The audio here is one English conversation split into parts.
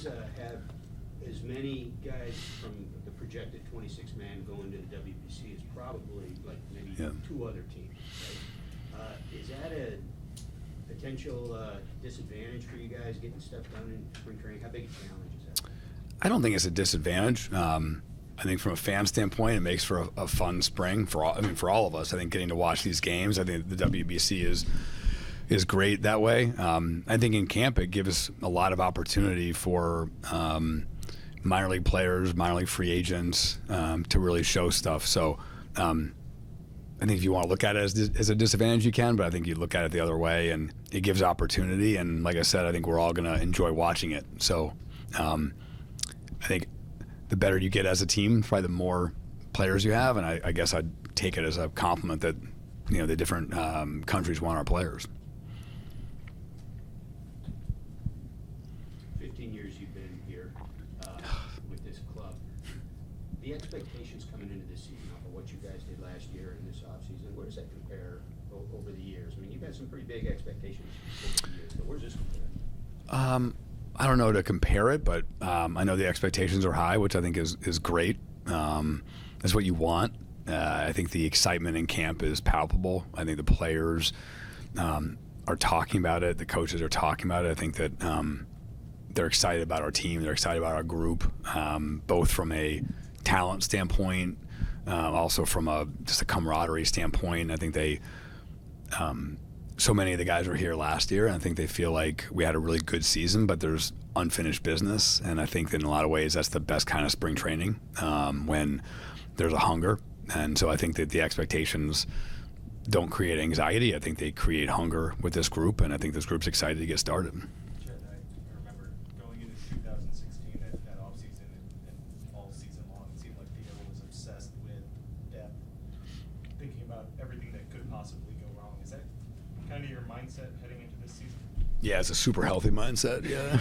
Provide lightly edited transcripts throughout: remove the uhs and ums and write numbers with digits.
guys have as many guys from the projected 26-man going to the WBC as probably like maybe two other teams, right? Is that a potential disadvantage for you guys getting stuff done in spring training? How big a challenge is that? I don't think it's a disadvantage. I think from a fan standpoint, it makes for a fun spring for all of us. I think getting to watch these games, I think the WBC is great that way. I think in camp it gives a lot of opportunity for minor league players, minor league free agents to really show stuff. So I think if you want to look at it as a disadvantage, you can, but I think you look at it the other way, and it gives opportunity. And like I said, I think we're all going to enjoy watching it. So I think the better you get as a team, probably the more players you have. And I guess I'd take it as a compliment that the different countries want our players. 15 years you've been here with this club. The expectations coming into this season off of what you guys did last year and this offseason, where does that compare over the years? I mean, you've had some pretty big expectations over the years, but where does this compare? I don't know to compare it, but I know the expectations are high, which I think is great. That's what you want. I think the excitement in camp is palpable. I think the players are talking about it. The coaches are talking about it. I think that they're excited about our team. They're excited about our group, both from a talent standpoint, also from just a camaraderie standpoint. I think so many of the guys were here last year, and I think they feel like we had a really good season, but there's unfinished business. And I think that in a lot of ways that's the best kind of spring training, when there's a hunger. And so I think that the expectations don't create anxiety. I think they create hunger with this group, and I think this group's excited to get started. Chad, I remember going into 2016 at offseason and all season long, it seemed like Theo was obsessed with depth, thinking about everything that could possibly go wrong. Is that kind of your mindset heading into this season? Yeah, it's a super healthy mindset. Yeah.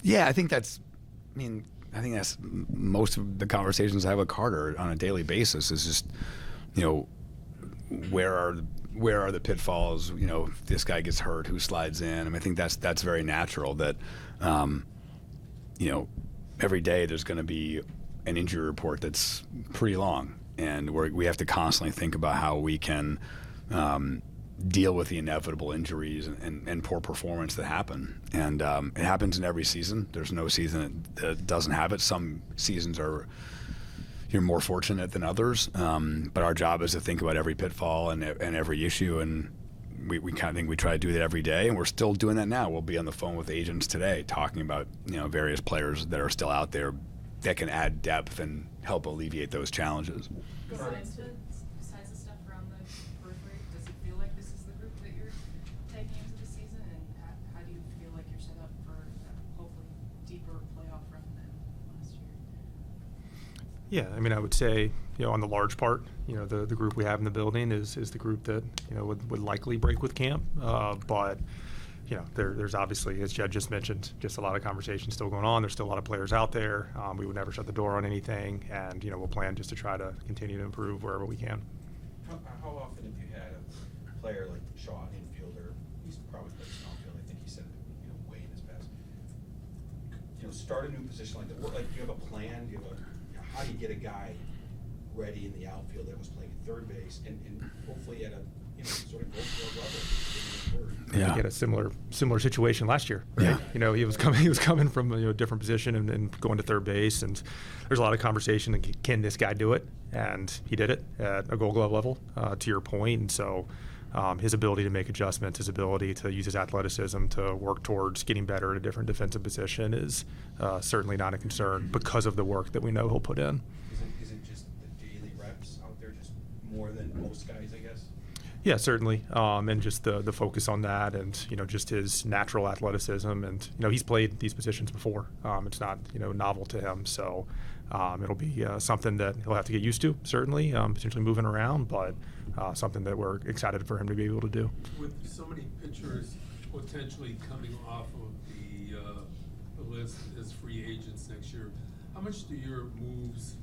Yeah, I think that's most of the conversations I have with Carter on a daily basis is just, where are the pitfalls? If this guy gets hurt, who slides in? I mean, I think that's very natural that, every day there's going to be an injury report that's pretty long, and we have to constantly think about how we can deal with the inevitable injuries and poor performance that happen. And it happens in every season. There's no season that doesn't have it. Some seasons you're more fortunate than others. But our job is to think about every pitfall and every issue. And we kind of think we try to do that every day. And we're still doing that now. We'll be on the phone with agents today talking about, various players that are still out there that can add depth and help alleviate those challenges. Besides the stuff around the birth rate, does it feel like this is the group that you're taking into the season? And how do you feel like you're set up for hopefully deeper playoff run than last year? Yeah, I mean, I would say, on the large part, the group we have in the building is the group that, would likely break with camp. But there's obviously, as Jed just mentioned, just a lot of conversation still going on. There's still a lot of players out there. We would never shut the door on anything, and we'll plan just to try to continue to improve wherever we can. How often have you had a player like Shaw, infielder, he's probably played some outfield, I think he said way in his past, start a new position like that? Do you have a plan? Do you have how do you get a guy ready in the outfield that was playing at third base and hopefully at a sort of goal level? Yeah, he had a similar situation last year. Right? Yeah, he was coming from a different position and going to third base, and there's a lot of conversation. Like, can this guy do it? And he did it at a Gold Glove level, to your point. And so, his ability to make adjustments, his ability to use his athleticism to work towards getting better at a different defensive position is certainly not a concern because of the work that we know he'll put in. Is it just the daily reps out there, just more than most guys, I guess? Yeah, certainly, and just the focus on that, and just his natural athleticism, and he's played these positions before. It's not novel to him, so it'll be something that he'll have to get used to. Certainly, potentially moving around, but something that we're excited for him to be able to do. With so many pitchers potentially coming off of the list as free agents next year, how much do your moves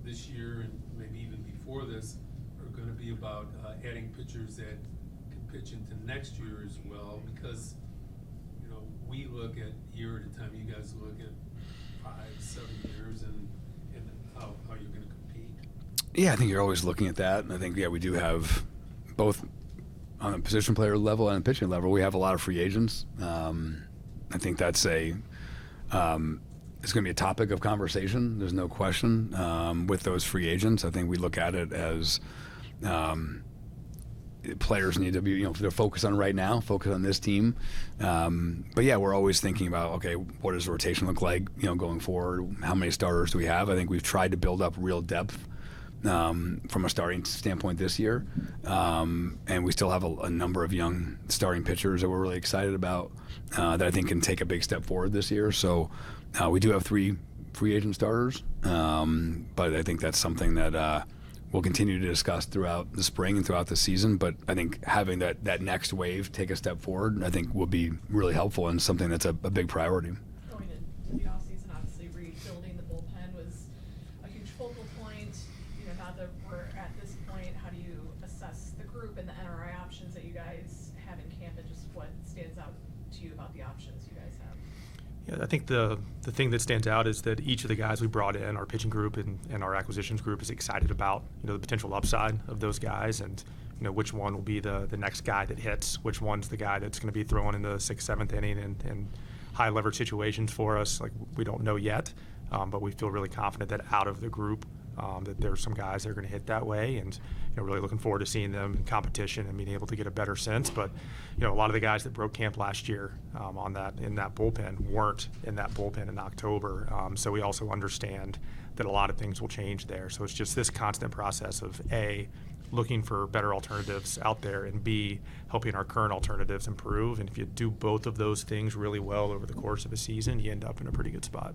this year and maybe even before this are going to be about adding pitchers that can pitch into next year as well? Because we look at year at a time, you guys look at 5-7 years and how you're going to compete? Yeah, I think you're always looking at that. And I think, we do have both on a position player level and a pitching level, we have a lot of free agents. I think that's it's going to be a topic of conversation. There's no question with those free agents. I think we look at it as players need to be, they're focused on right now, focus on this team. But yeah, we're always thinking about, okay, what does the rotation look like, going forward? How many starters do we have? I think we've tried to build up real depth from a starting standpoint this year. And we still have a number of young starting pitchers that we're really excited about that I think can take a big step forward this year. So we do have 3 free agent starters, but I think that's something that we'll continue to discuss throughout the spring and throughout the season. But I think having that next wave take a step forward, I think will be really helpful and something that's a big priority. Going into the offseason, obviously rebuilding the bullpen was a huge focal point. Now that we're at this point, how do you assess the group and the NRI options that you guys have in camp, and just what stands out to you about the options you guys have? Yeah, I think the thing that stands out is that each of the guys we brought in, our pitching group and our acquisitions group, is excited about the potential upside of those guys, and which one will be the next guy that hits, which one's the guy that's going to be throwing in the 6th, 7th inning and high leverage situations for us. Like, we don't know yet, but we feel really confident that out of the group that there's some guys that are going to hit that way, and really looking forward to seeing them in competition and being able to get a better sense. But a lot of the guys that broke camp last year in that bullpen weren't in that bullpen in October. So we also understand that a lot of things will change there. So it's just this constant process of A, looking for better alternatives out there, and B, helping our current alternatives improve. And if you do both of those things really well over the course of a season, you end up in a pretty good spot.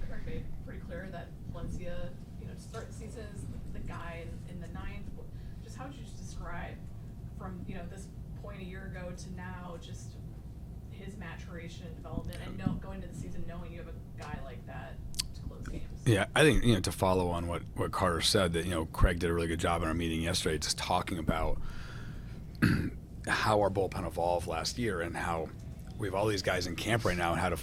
Kirk made pretty clear that Valencia, to start the season, is the guy in the 9th. Just how would you describe from this point a year ago to now, just his maturation and development, and going into the season knowing you have a guy like that to close games? Yeah, I think to follow on what Carter said, that Craig did a really good job in our meeting yesterday, just talking about how our bullpen evolved last year and how we have all these guys in camp right now, and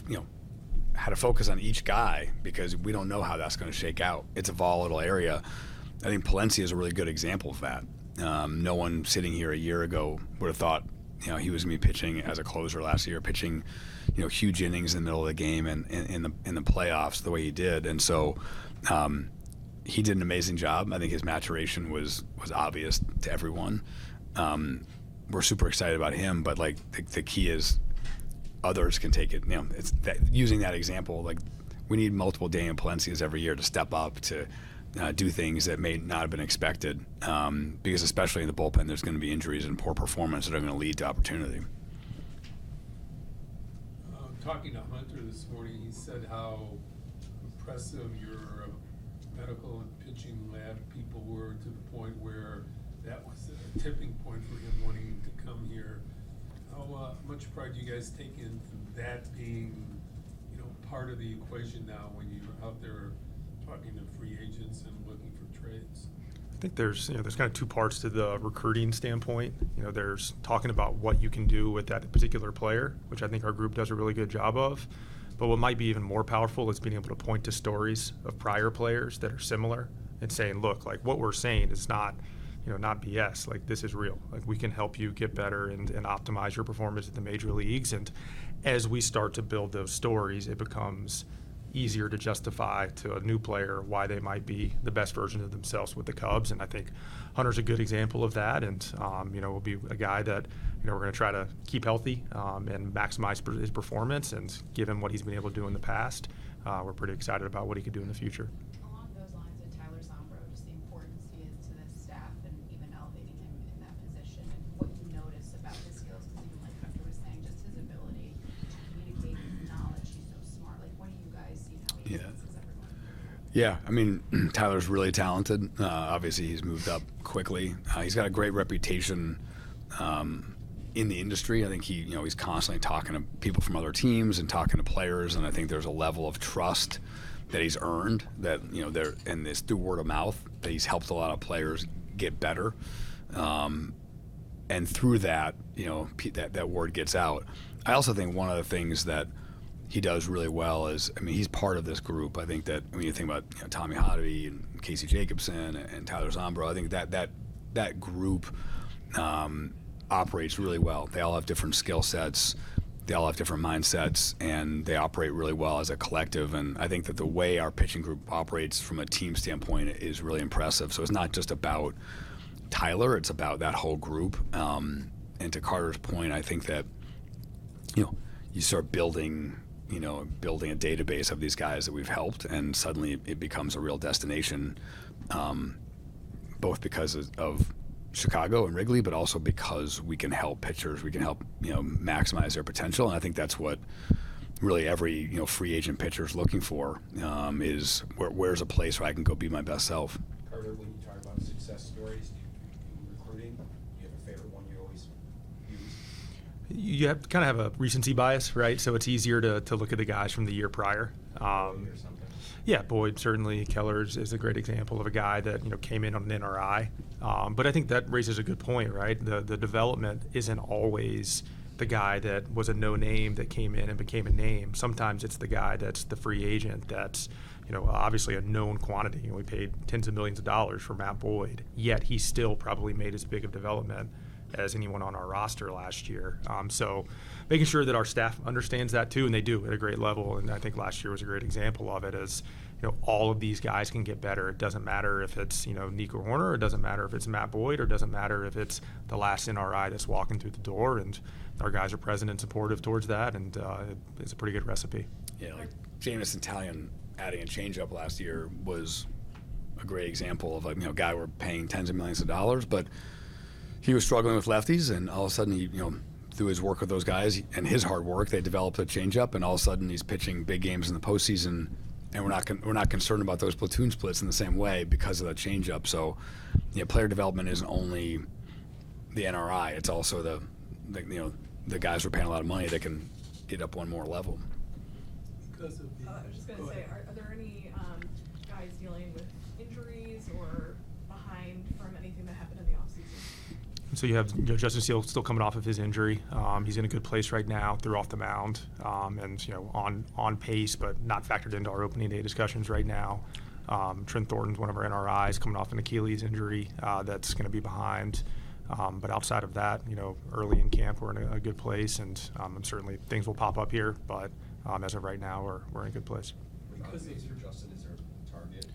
how to focus on each guy, because we don't know how that's going to shake out. It's a volatile area. I think Palencia is a really good example of that. No one sitting here a year ago would have thought he was going to be pitching as a closer last year, pitching huge innings in the middle of the game and in the playoffs the way he did. And so he did an amazing job. I think his maturation was obvious to everyone. We're super excited about him, but the key is others can take it. It's using that example. We need multiple Daniel Palencias every year to step up to do things that may not have been expected, because especially in the bullpen, there's going to be injuries and poor performance that are going to lead to opportunity. Talking to Hunter this morning, he said how impressive your medical and pitching lab people were, to the point where that was a tipping point for him wanting to come here. How much pride do you guys take in that being, part of the equation now when you're out there talking to free agents and looking for trades? I think there's kind of 2 parts to the recruiting standpoint. There's talking about what you can do with that particular player, which I think our group does a really good job of. But what might be even more powerful is being able to point to stories of prior players that are similar and saying, look, what we're saying is not BS. This is real. We can help you get better and optimize your performance at the major leagues. And as we start to build those stories, it becomes easier to justify to a new player why they might be the best version of themselves with the Cubs. And I think Hunter's a good example of that. And, will be a guy that, we're going to try to keep healthy and maximize his performance and give him what he's been able to do in the past. We're pretty excited about what he could do in the future. Along those lines, with Tyler Sombro, just the importance he is to this staff and even elevating him in that position, and what you notice about his skills, because even like Hunter was saying, just his ability to communicate, his knowledge, he's so smart. What do you guys see how he influences everyone? Yeah, I mean, Tyler's really talented. Obviously, he's moved up quickly. He's got a great reputation in the industry. I think he's constantly talking to people from other teams and talking to players, and I think there's a level of trust that he's earned that they're in this through word of mouth that he's helped a lot of players get better. And and through that, that word gets out. I also think one of the things that he does really well is, he's part of this group. I think that when you think about Tommy Hotovy and Casey Jacobson and Tyler Zombro, I think that group operates really well. They all have different skill sets. They all have different mindsets, and they operate really well as a collective. And I think that the way our pitching group operates from a team standpoint is really impressive. So it's not just about Tyler, it's about that whole group. And to Carter's point, I think that, you start building a database of these guys that we've helped, and suddenly it becomes a real destination, both because of Chicago and Wrigley, but also because we can help pitchers, we can help maximize their potential. And I think that's what really every free agent pitcher is looking for, is where's a place where I can go be my best self. Carter, when you talk about success stories in recruiting, do you have a favorite one you always use? You have kind of have a recency bias, right? So it's easier to look at the guys from the year prior. Or something? Yeah, Boyd certainly. Keller is a great example of a guy that came in on an NRI. But I think that raises a good point, right? The development isn't always the guy that was a no name that came in and became a name. Sometimes it's the guy that's the free agent that's obviously a known quantity. We paid tens of millions of dollars for Matt Boyd, yet he still probably made as big of development as anyone on our roster last year. So making sure that our staff understands that too, and they do at a great level. And I think last year was a great example of it, as all of these guys can get better. It doesn't matter if it's Nico Horner, it doesn't matter if it's Matt Boyd, or it doesn't matter if it's the last NRI that's walking through the door. And our guys are present and supportive towards that, and it's a pretty good recipe. Yeah, like Jameson Talion adding a changeup last year was a great example of a guy we're paying tens of millions of dollars, but he was struggling with lefties, and all of a sudden he, through his work with those guys and his hard work, they developed a changeup, and all of a sudden he's pitching big games in the postseason, and we're not concerned about those platoon splits in the same way because of that changeup. So, player development isn't only the NRI; it's also the guys we're paying a lot of money that can get up one more level. Because of the, I was just going go to say, ahead. are there any guys dealing with injuries or behind from anything that happened in the offseason? So you have Justin Steele still coming off of his injury. He's in a good place right now, threw off the mound, and on pace, but not factored into our opening day discussions right now. Trent Thornton's one of our NRIs coming off an Achilles injury that's going to be behind. But outside of that, early in camp, we're in a good place, and certainly things will pop up here. But as of right now, we're in a good place. Because for Justin, is there a target? Is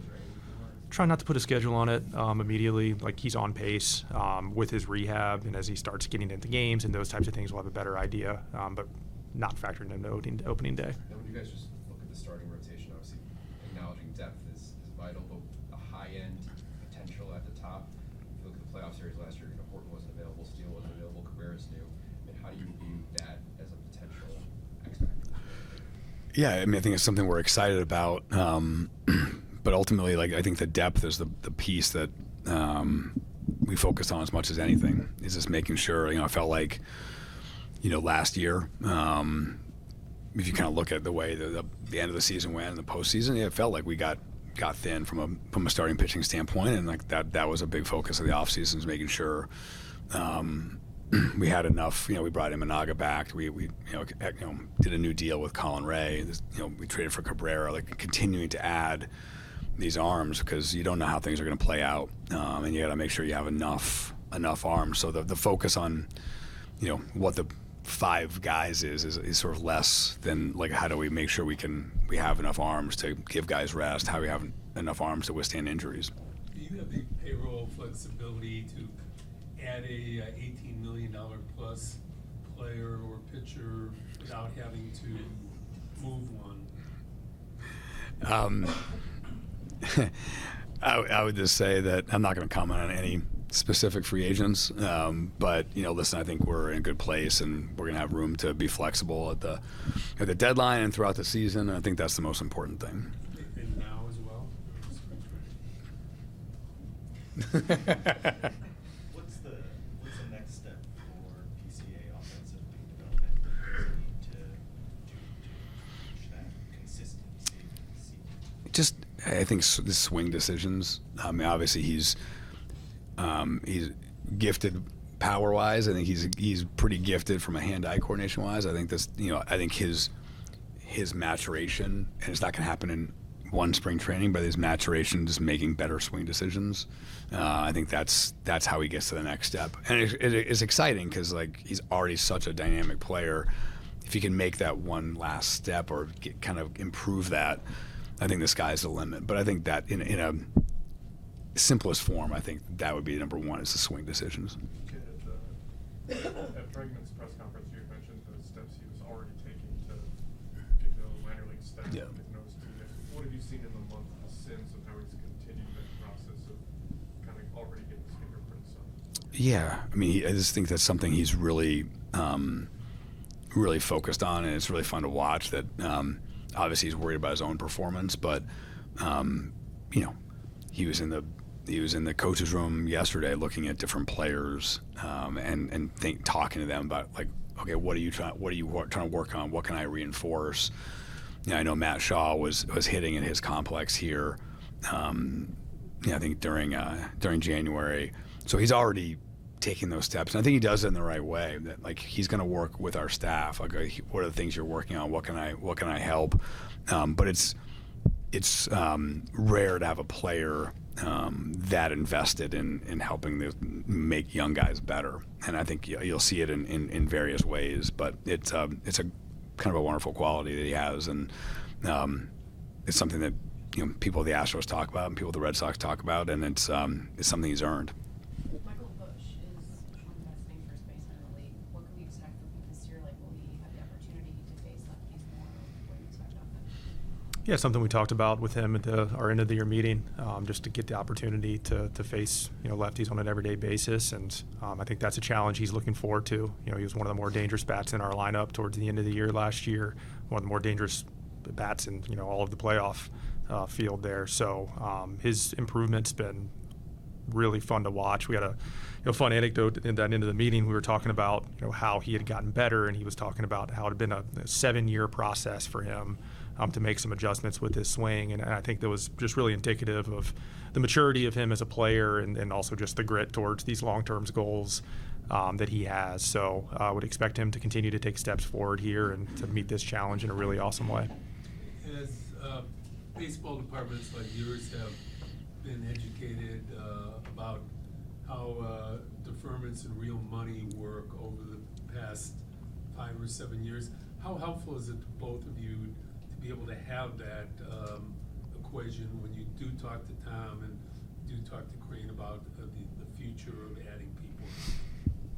there anything more? Try not to put a schedule on it immediately. Like, he's on pace with his rehab, and as he starts getting into games and those types of things, we'll have a better idea. But not factored into opening day. And when you guys just look at the starting rotation, obviously acknowledging depth is vital, but a high-end potential at the top. If you look at the playoff series last year, Horton wasn't available, Steele wasn't available, Cabrera's new. How do you view that as a potential X factor? Yeah, I think it's something we're excited about. But ultimately, I think the depth is the piece that we focus on as much as anything. Is just making sure. I felt like, last year, if you kind of look at the way the end of the season went and the postseason, it felt like we got thin from a starting pitching standpoint, and that was a big focus of the offseason, is making sure we had enough. We brought Imanaga back. We did a new deal with Colin Ray. We traded for Cabrera. Continuing to add these arms, because you don't know how things are going to play out, and you got to make sure you have enough arms. So the focus on what the 5 guys is sort of less than how do we make sure we have enough arms to give guys rest, how we have enough arms to withstand injuries. Do you have the payroll flexibility to add a $18 million plus player or pitcher without having to move one? I would just say that I'm not going to comment on any specific free agents, but listen, I think we're in a good place, and we're going to have room to be flexible at the deadline and throughout the season. And I think that's the most important thing. And now as well? What's the next step for PCA offensively development? What does it need to do to reach that consistency? Just, I think the swing decisions. Obviously he's gifted power wise. I think he's pretty gifted from a hand-eye coordination wise. I think his maturation, and it's not going to happen in one spring training, but his maturation, just making better swing decisions. I think that's how he gets to the next step, and it's exciting because like he's already such a dynamic player. If he can make that one last step or kind of improve that, I think the sky's the limit. But I think that in a simplest form, I think that would be number one, is the swing decisions. At Bregman's press conference, you mentioned the steps he was already taking to get to the minor league staff. Yeah. What have you seen in the month since, and how he's continued that process of kind of already getting his fingerprints on? Yeah, I mean, I just think that's something he's really, really focused on, and it's really fun to watch. That obviously he's worried about his own performance, but he was in the coach's room yesterday looking at different players and talking to them about like, okay, what are you trying to work on? What can I reinforce? I know Matt Shaw was hitting in his complex here. I think during January, so he's already taking those steps, and I think he does it in the right way. That like he's going to work with our staff. Like, what are the things you're working on? What can I help? But it's rare to have a player that invested in helping make young guys better, and I think you'll see it in various ways. But it's a kind of a wonderful quality that he has, and it's something that people of the Astros talk about and people of the Red Sox talk about, and it's something he's earned. Michael Busch is one of the best named first basemen in the league. What can we expect from him this year? Like, will he have the opportunity to face lefties more? What do you expect of him? Yeah, something we talked about with him at our end of the year meeting, just to get the opportunity to face lefties on an everyday basis, and I think that's a challenge he's looking forward to. He was one of the more dangerous bats in our lineup towards the end of the year last year, one of the more dangerous bats in all of the playoff field there. So his improvement's been really fun to watch. We had a fun anecdote in that end of the meeting. We were talking about how he had gotten better, and he was talking about how it had been a 7-year process for him to make some adjustments with his swing, and I think that was just really indicative of the maturity of him as a player, and also just the grit towards these long-term goals that he has. So I would expect him to continue to take steps forward here and to meet this challenge in a really awesome way. As baseball departments like yours have been educated about how deferments and real money work over the past 5 or 7 years, how helpful is it to both of you to be able to have that equation when you do talk to Tom and do talk to Crane about the future of adding people?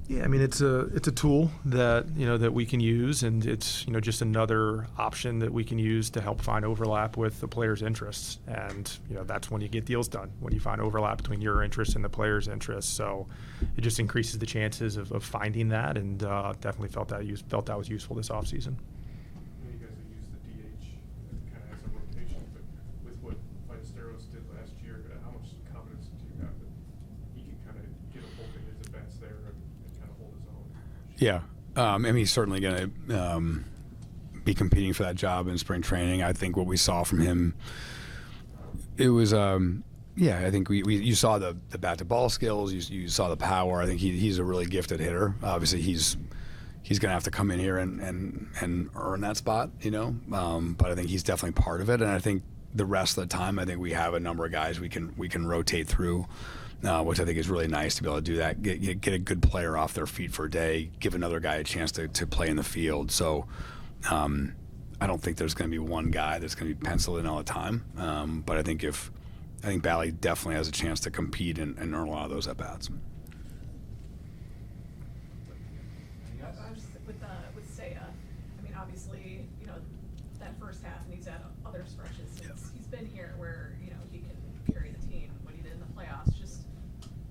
Yeah, I mean, it's a tool that that we can use, and it's just another option that we can use to help find overlap with the player's interests. And that's when you get deals done, when you find overlap between your interests and the player's interests. So it just increases the chances of finding that, and definitely felt that was useful this offseason. You guys have used the DH kind of as a rotation, but with what Ballesteros did last year, how much confidence do you have that he can kind of get a hold of his at-bats there and kind of hold his own? Yeah, I mean, he's certainly going to be competing for that job in spring training. I think what we saw from him, it was, I think you saw the bat-to-ball skills, you saw the power. I think he's a really gifted hitter. Obviously, he's going to have to come in here and earn that spot, but I think he's definitely part of it. And I think the rest of the time, I think we have a number of guys we can rotate through, which I think is really nice to be able to do that. Get a good player off their feet for a day, give another guy a chance to play in the field. So I don't think there's going to be one guy that's going to be penciled in all the time. But I think Bally definitely has a chance to compete and earn a lot of those at bats. With Seiya, I mean, obviously, that first half, and he's had other stretches since he's been here where, he can carry the team, what he did in the playoffs. Just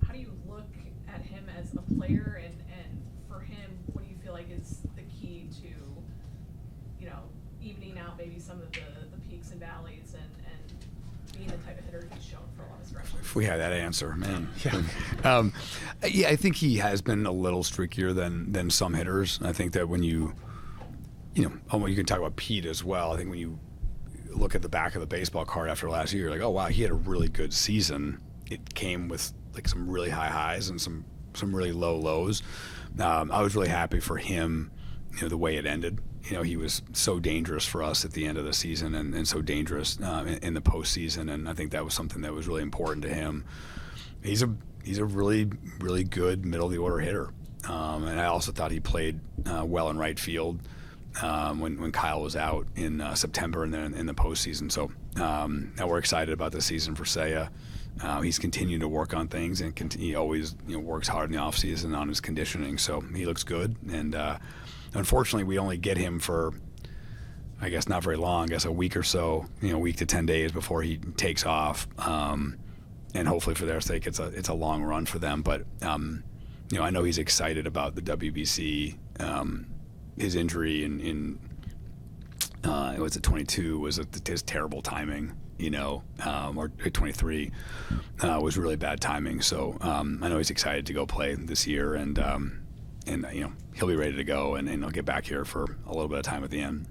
how do you look at him as a player, and for him, what do you feel like is the key to, evening out maybe some of the peaks and valleys and being the type of hitter he's shown for a lot of stretches? If we had that answer, man. Yeah. I think he has been a little streakier than some hitters. I think that when you can talk about Pete as well. I think when you look at the back of the baseball card after last year, you're like, oh wow, he had a really good season. It came with like some really high highs and some really low lows. I was really happy for him, the way it ended. He was so dangerous for us at the end of the season and so dangerous in the postseason, and I think that was something that was really important to him. He's a really, really good middle of the order hitter, and I also thought he played well in right field when Kyle was out in September and then in the postseason. So now we're excited about the season for Seiya. He's continuing to work on things, and he always works hard in the offseason on his conditioning. So he looks good, and unfortunately we only get him for, I guess, not very long. I guess a week or so, week to 10 days before he takes off. And hopefully for their sake, it's a long run for them. But I know he's excited about the WBC. His injury in was it 22 was his terrible timing, or 23 was really bad timing. So I know he's excited to go play this year, and he'll be ready to go, and he'll get back here for a little bit of time at the end.